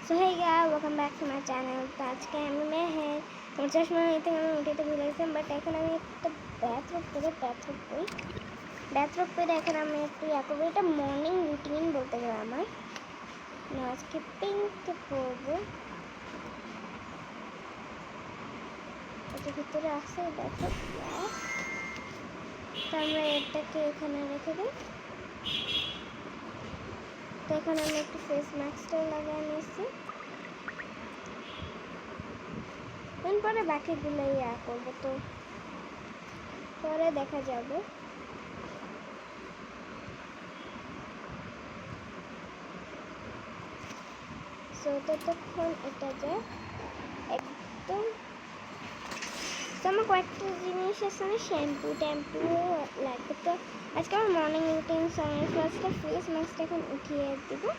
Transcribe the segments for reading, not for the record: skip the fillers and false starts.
So hey guys, welcome back to my channel. তো আজকে আমি মেহের আমার চশমা নিতে আমি উঠাতে ভুলে গেছিলাম, বাট এখন আমি একটা ব্যাথরোব পরে এখন আমি একটু করবো। এটা মর্নিং রুটিন বলতে গেলে আমার আজকে পিঙ্ক পরবো। এটার ভিতরে আছে দেখো গ্লাস, তো আমরা এটাকে এখানে রেখে দিই। তো এখন আমি একটু ফেস মাস্কটা লাগিয়ে নিয়েছি, পরে বাকিগুলো করবো, তো পরে দেখা যাবে। সো ততক্ষণ এটা যায় একদম। তো আমার কয়েকটা জিনিস আছে, আমি শ্যাম্পু লাগবে। তো আজকে আমার মর্নিং রুটিন সঙ্গে ফার্স্টে ফেস মাস্কটা এখন উঠিয়ে দেবো।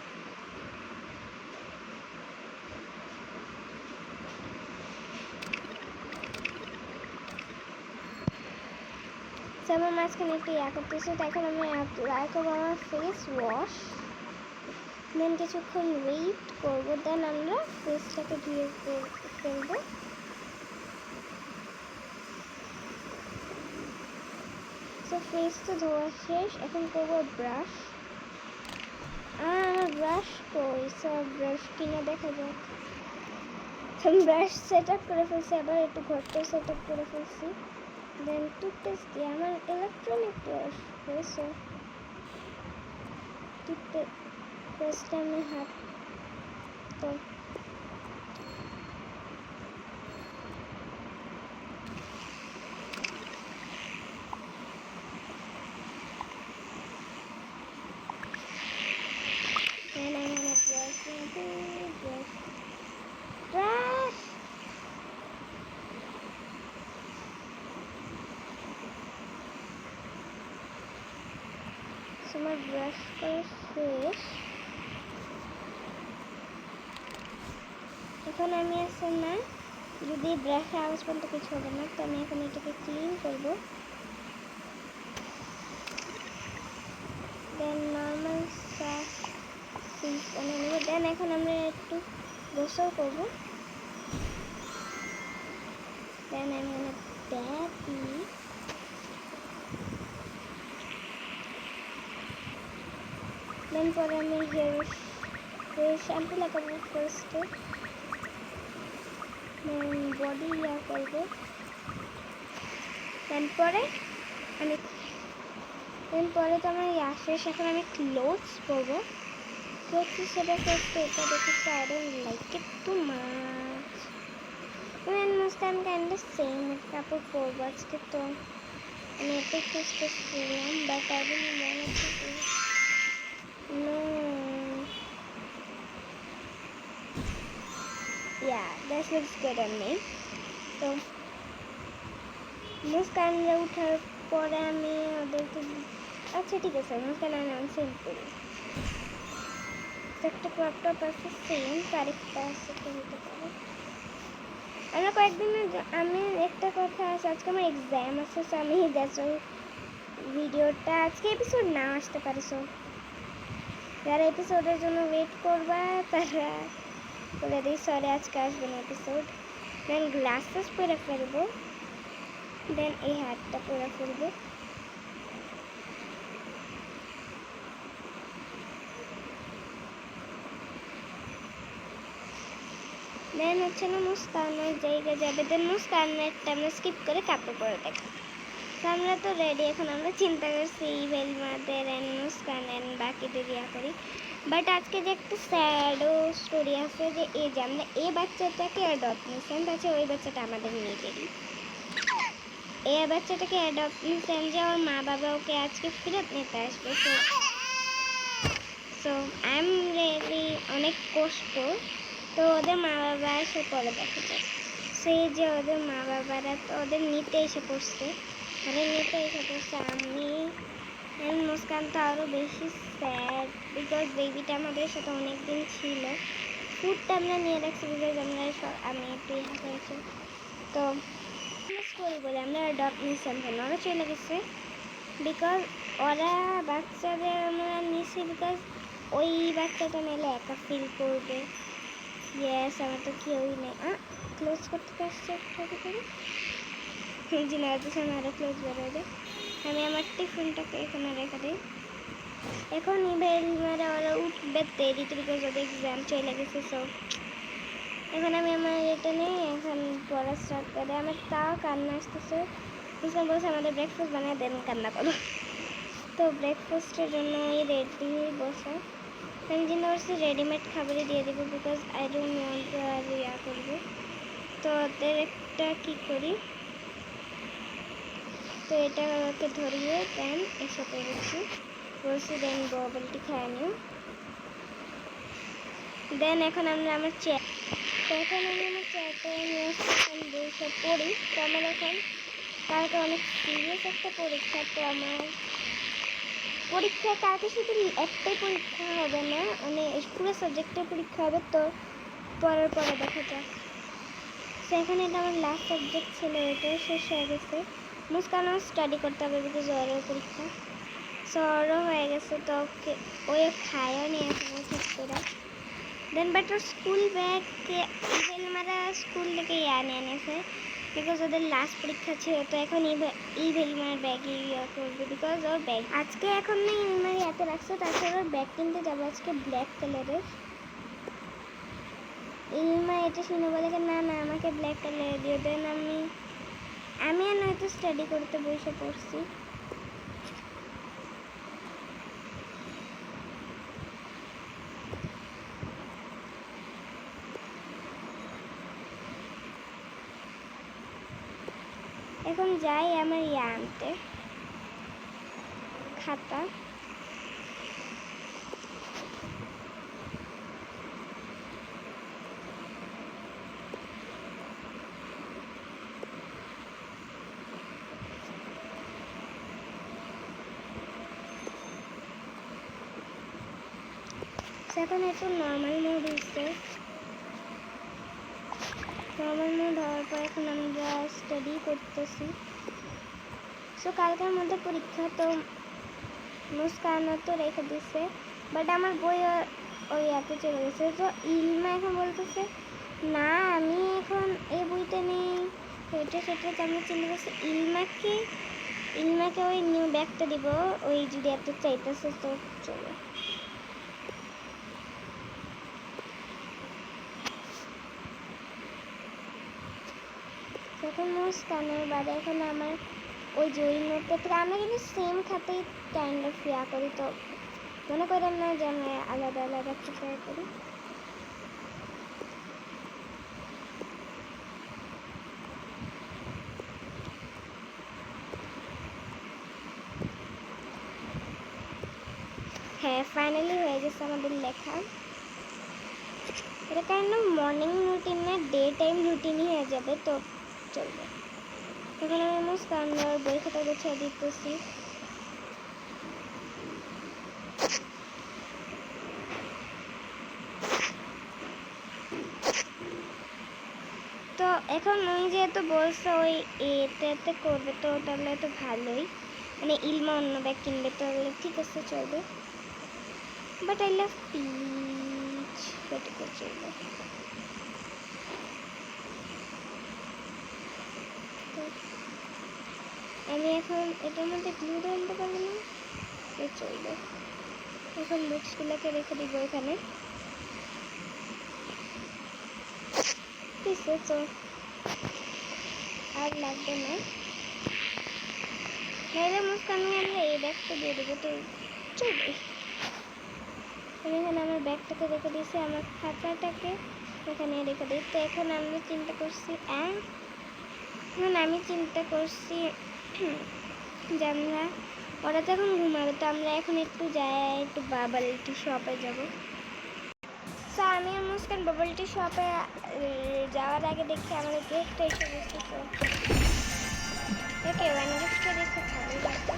আমার মাঝখানে একটু করতেছে, তো এখন আমি অ্যাপ্লাই করবো আমার ফেস ওয়াশ। দেন কিছুক্ষণ ওয়েট করবো, দেন আমরা ফেসটাকে ধুয়ে ফেলবো। তো ফেস তো ধোয়া শেষ, এখন করবো ব্রাশ। আমার ব্রাশ কই, সব ব্রাশ কিনে দেখা যাক। আমি ব্রাশ সেট আপ করে ফেলছি, আবার একটু ঘরটাও সেট আপ করে ফেলছি। দেন টুথপেস্ট দিয়ে আমার ইলেকট্রনিক ব্রাশ হয়েছে। টুথপেস্টটা আমি হাত তো brush. আমার ব্রাশ করা শেষ। এখন আমি আছে না, যদি ব্রাশে আওয়াজ পর্যন্ত কিছু হবে না, তো আমি এখন এটাকে ক্লিন করবো। দেন নর্মাল দেন এখন আমরা একটু গোসল করবো। দেন আমি দেন পরে আমি হেয়ার শ্যাম্পু লাগাবো ফার্স্টে, দেন বডি করবো। দেন পরে তো আমার শেষ। এখন আমি ক্লোথস পরবো। ক্লোথস হিসেবে ফার্স্টে এটা দেখেছি, I don't like it too much. Muskan kind of same কাপড় পরবো আজকে, তো আমি এটাই খুঁজতেছিলাম, but I don't want to know. Yeah, that looks good on me. তো মুস্কানরা উঠার পরে আমি ওদেরকে, আচ্ছা ঠিক আছে, মুস্কান আমি সেম করি। একটা ক্রপ টপ আছে সেম, আরেকটা আছে কিনতে পারে। আমরা কয়েকদিনে আমি একটা কথা আছে, আজকে আমার এক্সাম আছে, সো আমি দেখো ভিডিওটা আজকে এপিসোড না আসতে পারে। সো যারা এপিসোডের জন্য ওয়েট করবা তারা বলে দিই সরি, আজকে আসবে না এপিসোড। দেন গ্লাসেস পরে ফেলবো, দেন এই হ্যাটটা পরে ফেলবো। দেন হচ্ছে না মুস্কানের জায়গায় যাবে, দেন মুস্কানেরটা আমরা স্কিপ করে কাপড় পরে দেখো। তো আমরা তো রেডি, এখন আমরা চিন্তা করছি ভেলমাদের অ্যান্ড মুস্কান অ্যান্ড বাকিদের করি। বাট আজকে যে একটা স্যাডও স্টোরি আছে, যে এই যে আমরা এই বাচ্চাটাকে অ্যাডপ্ট নিয়েছেন, তাছাড়া ওই বাচ্চাটা আমাদের নিজেরই। এই বাচ্চাটাকে অ্যাডপ্ট নিয়েছেন যে ওর মা বাবা ওকে আজকে ফেরত নিতে আসবে। সো আই এম রিয়েলি অনেক কষ্ট। তো ওদের মা বাবা এসে পরে দেখা যায়, সেই যে ওদের মা বাবারা তো ওদের নিতে এসে পড়ছে, আমি মুস্কান তো আরও বেশি স্যাড, বিকজ বেবিটা আমাদের সাথে অনেক দিন ছিল। ফুডটা আমরা নিয়ে রাখছি বিকজ আমি একটু করেছি। তো স্টোরি বলে আমরা অ্যাডপ্ট নিয়েছিলাম কেন, ওরা চলে গেছে বিকজ ওরা বাচ্চাদের আমরা নিয়েছি, বিকজ ওই বাচ্চাটা নিলে একা ফিল করবে। ইয়েস, আমার তো কেউই নেই। ক্লোজ করতে পারছি একটা করে। জি না, আরো ক্লোজ বেরোয় যায়। আমি আমার টিফিনটাকে এখানে রেখে দিই। এখন ইভেল মারা ওরা উঠবে দেরিতে, বিকজ ওদের এক্সাম চলে গেছে। সো এখন আমি আমার এটা নিয়ে এখন পড়া স্টার্ট করে। আমার তাও কান্না আসতেছে। মুসকান বলছে আমাদের ব্রেকফাস্ট বানিয়ে দেন, কান্না করো। তো ব্রেকফাস্টের জন্য ওই রেডি বসে আমি চিন্তা করছি রেডিমেড খাবারই দিয়ে দেবো, because I don't want to আর ইয়া করবো। তো ওদের একটা কী করি, তো এটাকে ধরিয়ে দেন এসে পড়েছি। বলছি দেন বাবলটি খায় নিও। দেন এখন আমরা আমার চেয়ার, তো এখন আমি আমার চেয়ারটা নিয়ে আসছি, বসে পড়ি। তো আমার এখন কালকে অনেক সিরিয়াস একটা পরীক্ষা। তো আমার পরীক্ষা কালকে শুধু একটাই পরীক্ষা হবে না, মানে পুরো সাবজেক্টের পরীক্ষা হবে। তো পরে দেখা যাক। তো এখানে এটা আমার লাস্ট সাবজেক্ট ছিল, এটা শেষ হয়ে গেছে। মুস্কানও স্টাডি করতে হবে, বিকজ ওরও পরীক্ষা। সো ওরও হয়ে গেছে। তো ওই খায়ও নিয়ে এখানে ঠিক করে। দেন বাট ওর স্কুল ব্যাগ ইভেল মারা স্কুল থেকে নিয়ে এনেছে, বিকজ ওদের লাস্ট পরীক্ষা ছিল। তো এখন ইভেল মার ব্যাগই ইয়া করবে, বিকজ ওর ব্যাগ আজকে এখন না ইলমারি এত রাখছে। তারপর ওর ব্যাগ কিনতে যাবো আজকে ব্ল্যাক কালারের। ইলমা এটা শুনে বলে না না আমাকে ব্ল্যাক কালারের দিয়ে দেন। আমি আর নয়তো স্টাডি করতে বসে পড়ছি। এখন যাই আমার আনতে খাতা। এখন একটু নর্মাল মোড হচ্ছে। নর্মাল মোড হওয়ার পর এখন আমরা স্টাডি করতেছি। সো কালকের মধ্যে পরীক্ষা। তো মুস্কানও তো রেখে দিচ্ছে, বাট আমার বই ওই এতে চলে গেছে। তো ইলমা এখন বলতেছে না আমি এখন এই বইটা নেই, এটা সেটা। আমি চিন্তা করছি ইলমাকে ওই নিউ ব্যাগটা দিব, ওই যদি এত চাইতেছে। তো চলো এখন মুস্কানের বাদে এখন আমার ওই যে ওই নোটটা থেকে আমরা কিন্তু সেম খাতেই কাইন্ড অফ ইয়া করি। তো মনে করেন না যে আমরা আলাদা আলাদা প্রিপেয়ার করি। হ্যাঁ, ফাইনালি হয়ে গেছে আমাদের লেখা। এটা কাইন্ড অফ মর্নিং রুটিন না, ডে টাইম রুটিনই হয়ে যাবে। তো চলবে। এখন আমি মুস্কানের বই খাতা গুছিয়ে দিতেছি। তো এখন ওই যেহেতু বলছে ওই এতে করবে, তো তাহলে তো ভালোই, মানে ইলমা অন্য ব্যাগ কিনবে, তাহলে ঠিক আছে চলবে। বাট আই লাভ পিচ, সেটা চলবে। আমি এখন এটার মধ্যে গ্লু আনতে পারবো না, চলবে। এখন বুকসগুলোকে রেখে দিব এখানে। ঠিক আছে, আর লাগবে না। নাইলে মুস্কান আনলে এই ব্যাগটা দিয়ে দেবো, তো চলবে। আমি এখানে আমার ব্যাগটাকে রেখে দিয়েছি, আমার খাতাটাকে এখানে রেখে দিই। তো এখন আমি চিন্তা করছি যে আমরা ওরা তো এখন ঘুমাবে, তো আমরা এখন একটু যাই, একটু বাবল টি শপে যাবো। তো আমি আর মুস্কান বাবল টি শপে যাওয়ার আগে দেখি আমাদের গেটটা এসে গেছে। তো ওকে ওয়ান গিফটটা দেখে ভালোই লাগছে।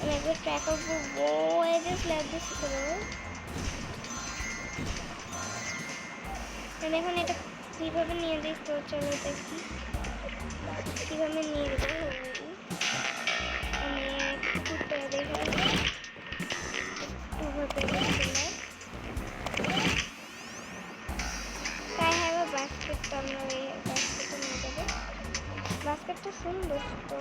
আমি একবার ট্রাই করবো। I just love this girl. আমি এখন এটা কীভাবে নিয়ে দিই, তো চলো দেখি কীভাবে নিয়ে দেবো। আমি কুকুরটা দেখে বাস্কেটটা সুন্দর, তো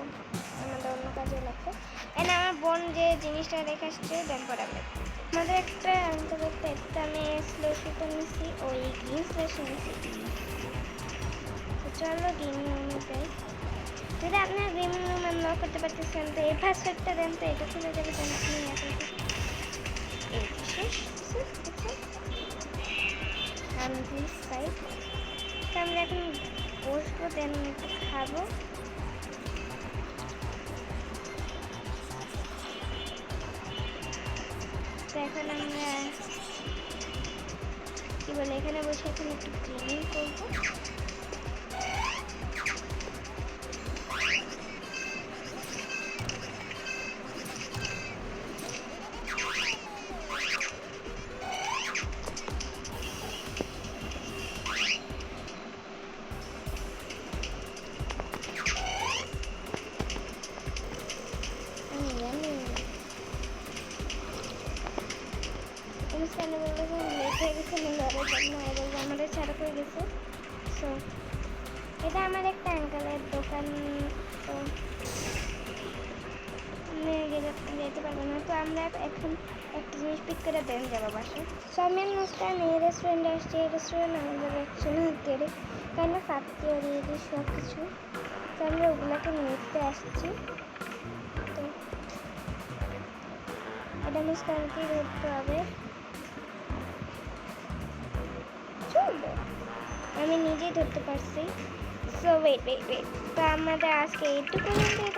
আমাদের অন্য কাজে লাগবে। এন্ড আমার বোন যে জিনিসটা রেখে আসছে দেন পরে আমরা আমাদের একটা আনতে করতে একটা আমি স্লেশিটা নিছি, ওই গ্রিন স্লেশ নিছি। তো চলো গেম রুমে যাই। যদি আপনার গেম রুম আনলক করতে পারতেছেন তো এই পাসওয়ার্ডটা দেন, তো এটা খুলে যাবে, দেন আপনি এই শেষ দিস সাইড। তো আমরা এখন বসবো, দেন একটু খাবো। তো এখন আমরা কি বলে এখানে বসে এখন একটু ক্লিনিং করবো। অনুষ্ঠানে বললো যে লেট হয়ে গেছে ঘরের জন্য, এবং আমাদের ছাড়া হয়ে গেছে। সো এটা আমার একটা আঙ্কেলের দোকান, তো যেতে পারবো না। তো আমরা এখন একটা জিনিস পিক করে দেন যাবো বাসায়। সো আমি মুস্কান এই রেস্টুরেন্টে আসছি। এই রেস্টুরেন্ট আমাদের অ্যাকচুয়ালি হতে কেন সাতটি ওরিয়ে সব কিছু, তো আমরা ওগুলোকে নিতে আসছি। তো এটা মুস্কানকেই ধরতে হবে। চলবে, আমি নিজেই ধরতে পারছি। সো ওয়েট, তো আমাদের আজকে এইটুকু দেখলে